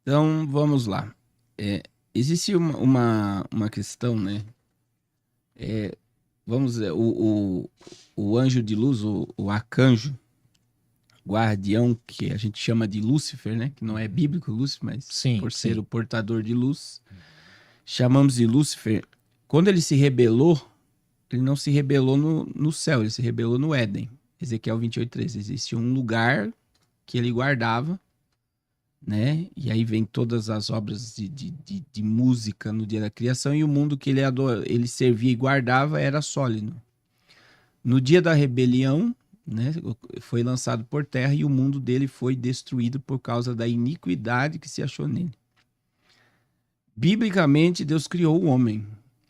Então, vamos lá. Existe uma questão, né? Vamos dizer, o anjo de luz, o arcanjo, guardião, que a gente chama de Lúcifer, né? Que não é bíblico Lúcifer, mas Sim, ser o portador de luz. Chamamos de Lúcifer. Quando ele se rebelou, ele não se rebelou no céu, ele se rebelou no Éden. Ezequiel 28:13. Existia um lugar que ele guardava, né? E aí vem todas as obras de música no dia da criação, e o mundo que ele servia e guardava era sólido. No dia da rebelião, né, foi lançado por terra e o mundo dele foi destruído por causa da iniquidade que se achou nele. Biblicamente, Deus criou o homem,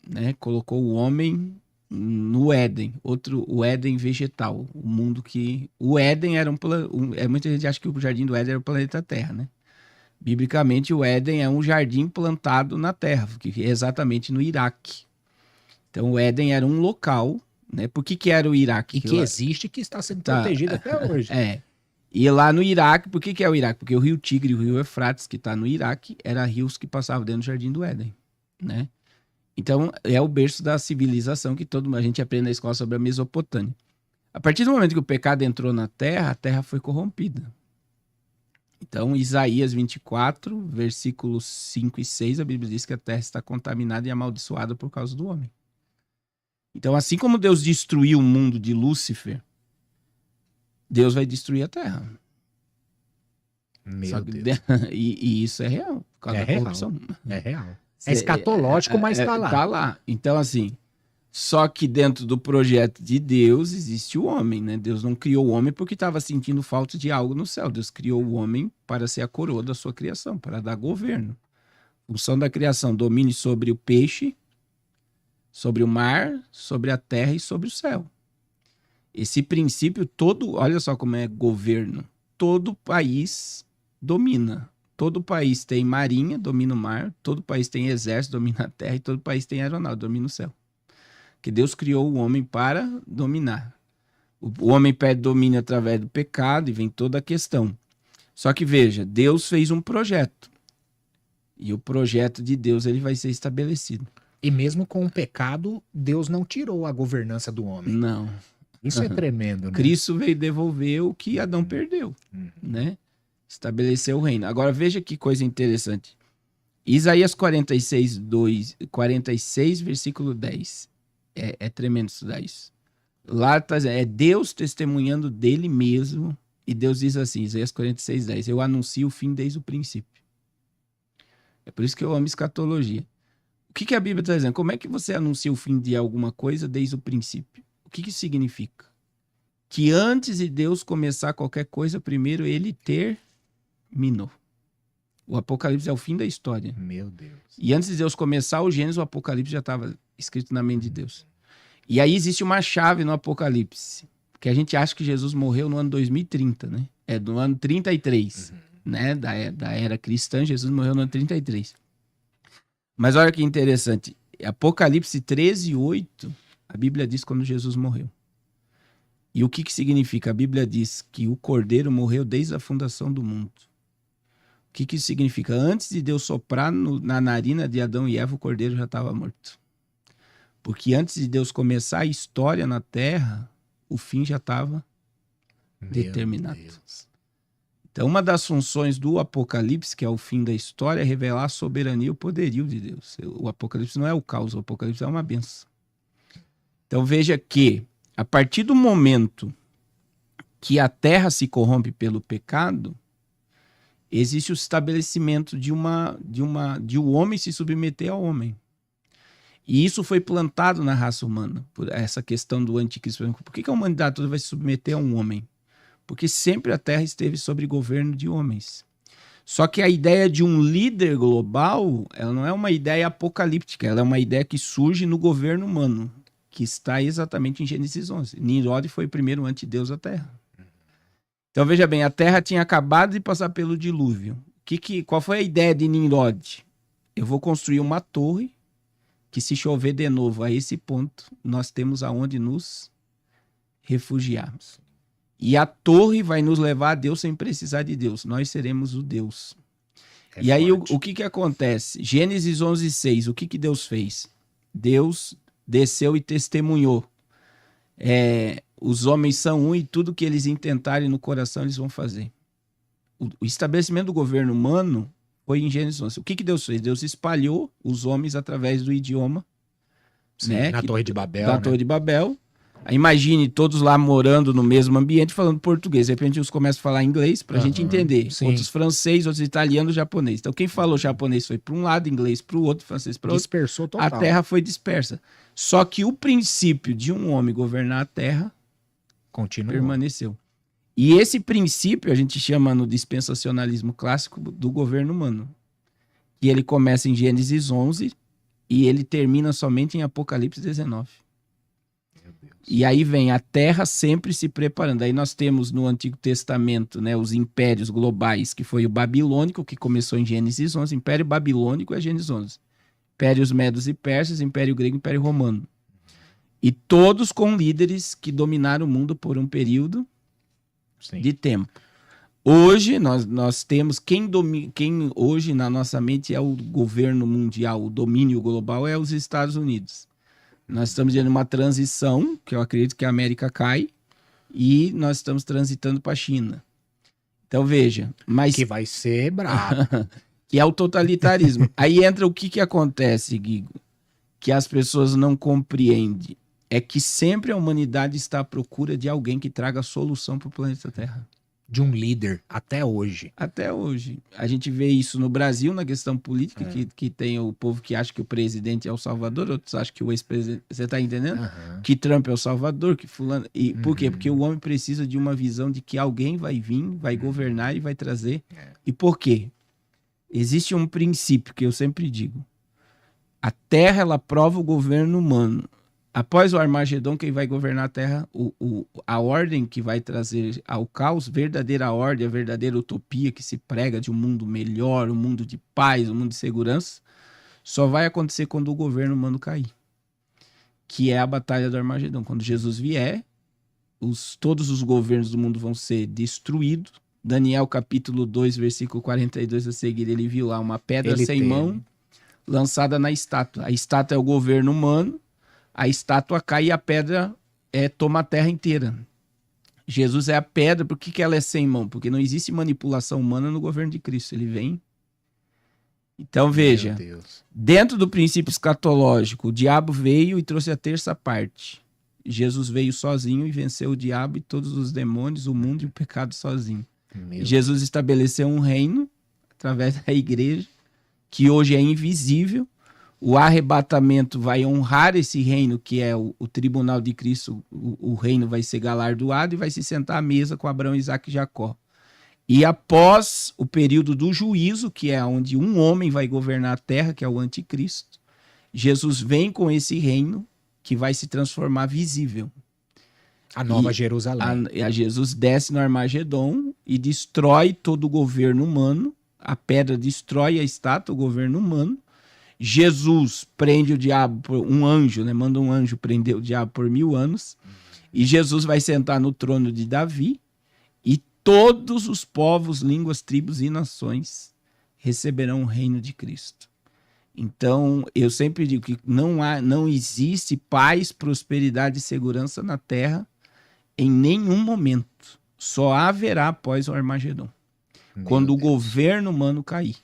né? Colocou o homem no Éden, o Éden vegetal, o mundo que... O Éden era muita gente acha que o jardim do Éden era o planeta Terra, né? Biblicamente, o Éden é um jardim plantado na terra, que é exatamente no Iraque. Então, o Éden era um local, né? Por que era o Iraque? E que existe e que está sendo protegido até hoje. E lá no Iraque, por que é o Iraque? Porque o rio Tigre e o rio Eufrates, que está no Iraque, eram rios que passavam dentro do jardim do Éden, né? Então, é o berço da civilização que a gente aprende na escola sobre a Mesopotâmia. A partir do momento que o pecado entrou na terra, a terra foi corrompida. Então, Isaías 24, versículos 5 e 6, a Bíblia diz que a terra está contaminada e amaldiçoada por causa do homem. Então, assim como Deus destruiu o mundo de Lúcifer, Deus vai destruir a terra. Meu Deus. E isso é real, por causa da corrupção. É real. É escatológico, mas está lá. Está lá. Então, assim, só que dentro do projeto de Deus existe o homem, né? Deus não criou o homem porque estava sentindo falta de algo no céu. Deus criou o homem para ser a coroa da sua criação, para dar governo. Função da criação, domine sobre o peixe, sobre o mar, sobre a terra e sobre o céu. Esse princípio todo, olha só como é governo. Todo país domina. Todo país tem marinha, domina o mar. Todo país tem exército, domina a terra. E todo país tem aeronave, domina o céu. Que Deus criou o homem para dominar. O homem perde domínio através do pecado e vem toda a questão. Só que veja, Deus fez um projeto. E o projeto de Deus ele vai ser estabelecido. E mesmo com o pecado, Deus não tirou a governança do homem. Não. Isso é tremendo, né? Cristo veio devolver o que Adão perdeu, né? Estabeleceu o reino. Agora veja que coisa interessante. Isaías 46, versículo 10. É tremendo estudar isso. Lá está dizendo, é Deus testemunhando dele mesmo. E Deus diz assim, Isaías 46, 10. Eu anuncio o fim desde o princípio. É por isso que eu amo escatologia. O que a Bíblia está dizendo? Como é que você anuncia o fim de alguma coisa desde o princípio? O que isso significa? Que antes de Deus começar qualquer coisa, primeiro ele terminou. O Apocalipse é o fim da história. Meu Deus. E antes de Deus começar o Gênesis, o Apocalipse já estava escrito na mente de Deus. E aí existe uma chave no Apocalipse, que a gente acha que Jesus morreu no ano 2030, né? É do ano 33, né? Da era cristã, Jesus morreu no ano 33. Mas olha que interessante. Apocalipse 13, 8, a Bíblia diz quando Jesus morreu. E o que significa? A Bíblia diz que o Cordeiro morreu desde a fundação do mundo. O que isso significa? Antes de Deus soprar na narina de Adão e Eva, o Cordeiro já estava morto. Porque antes de Deus começar a história na Terra, o fim já estava determinado. Deus. Então, uma das funções do Apocalipse, que é o fim da história, é revelar a soberania e o poderio de Deus. O Apocalipse não é o caos, o Apocalipse é uma bênção. Então, veja que, a partir do momento que a Terra se corrompe pelo pecado, existe o estabelecimento de o homem se submeter ao homem. E isso foi plantado na raça humana, por essa questão do anticristo. Por que a humanidade toda vai se submeter a um homem? Porque sempre a Terra esteve sob governo de homens. Só que a ideia de um líder global, ela não é uma ideia apocalíptica, ela é uma ideia que surge no governo humano, que está exatamente em Gênesis 11. Nimrod foi o primeiro antideus da Terra. Então veja bem, a Terra tinha acabado de passar pelo dilúvio. Qual foi a ideia de Nimrod? Eu vou construir uma torre que, se chover de novo a esse ponto, nós temos aonde nos refugiarmos. E a torre vai nos levar a Deus sem precisar de Deus. Nós seremos o Deus. E aí, forte. o que que acontece? Gênesis 11:6, o que que Deus fez? Deus desceu e testemunhou. Os homens são um e tudo que eles intentarem no coração eles vão fazer. O estabelecimento do governo humano foi em Gênesis 11. O que que Deus fez? Deus espalhou os homens através do idioma. Sim, né? na Torre de Babel. Da né? Torre de Babel. Aí imagine todos lá morando no mesmo ambiente falando português. De repente uns começam a falar inglês pra gente entender. sim. Outros francês, outros italianos, japonês. Então quem falou japonês foi para um lado, inglês para o outro, francês para o outro. Dispersou total. A terra foi dispersa. Só que o princípio de um homem governar a terra Continuou. permaneceu. E esse princípio a gente chama no dispensacionalismo clássico do governo humano. E ele começa em Gênesis 11 e ele termina somente em Apocalipse 19. Meu Deus. E aí vem a terra sempre se preparando. Aí nós temos no Antigo Testamento, né, os impérios globais, que foi o babilônico, que começou em Gênesis 11. Império Babilônico é Gênesis 11. Impérios Medos e Persas, Império Grego, Império Romano. E todos com líderes que dominaram o mundo por um período Sim. de tempo. Hoje nós temos quem hoje na nossa mente é o governo mundial, o domínio global é os Estados Unidos. Nós estamos vendo uma transição, que eu acredito que a América cai, e nós estamos transitando para a China. Então veja, mas Que vai ser brabo. que é o totalitarismo. Aí entra o que acontece, Guigo, que as pessoas não compreendem, é que sempre a humanidade está à procura de alguém que traga solução para o planeta Terra. De um líder, até hoje. Até hoje. A gente vê isso no Brasil, na questão política, que tem o povo que acha que o presidente é o salvador, outros acham que o ex-presidente... Você tá entendendo? Que Trump é o salvador, que fulano... E por quê? Porque o homem precisa de uma visão de que alguém vai vir, vai governar e vai trazer. E por quê? Existe um princípio que eu sempre digo. A Terra, ela prova o governo humano. Após o Armagedon, quem vai governar a Terra, a ordem que vai trazer ao caos, verdadeira ordem, a verdadeira utopia que se prega de um mundo melhor, um mundo de paz, um mundo de segurança, só vai acontecer quando o governo humano cair. Que é a batalha do Armagedon. Quando Jesus vier, todos os governos do mundo vão ser destruídos. Daniel capítulo 2, versículo 42 a seguir, ele viu lá uma pedra sem mão lançada na estátua. A estátua é o governo humano. A estátua cai e a pedra toma a terra inteira. Jesus é a pedra, por que ela é sem mão? Porque não existe manipulação humana no governo de Cristo. Ele vem. Então veja, dentro do princípio escatológico, o diabo veio e trouxe a terça parte. Jesus veio sozinho e venceu o diabo e todos os demônios, o mundo e o pecado sozinho. Jesus estabeleceu um reino através da igreja, que hoje é invisível. O arrebatamento vai honrar esse reino, que é o tribunal de Cristo. O reino vai ser galardoado e vai se sentar à mesa com Abraão, Isaac e Jacó. E após o período do juízo, que é onde um homem vai governar a terra, que é o anticristo, Jesus vem com esse reino que vai se transformar visível. A nova Jerusalém. A Jesus desce no Armagedon e destrói todo o governo humano. A pedra destrói a estátua, o governo humano. Jesus prende o diabo, um anjo, né? Manda um anjo prender o diabo por 1000 anos. E Jesus vai sentar no trono de Davi. E todos os povos, línguas, tribos e nações receberão o reino de Cristo. Então, eu sempre digo que não existe paz, prosperidade e segurança na terra em nenhum momento. Só haverá após o Armagedon. Quando o governo humano cair.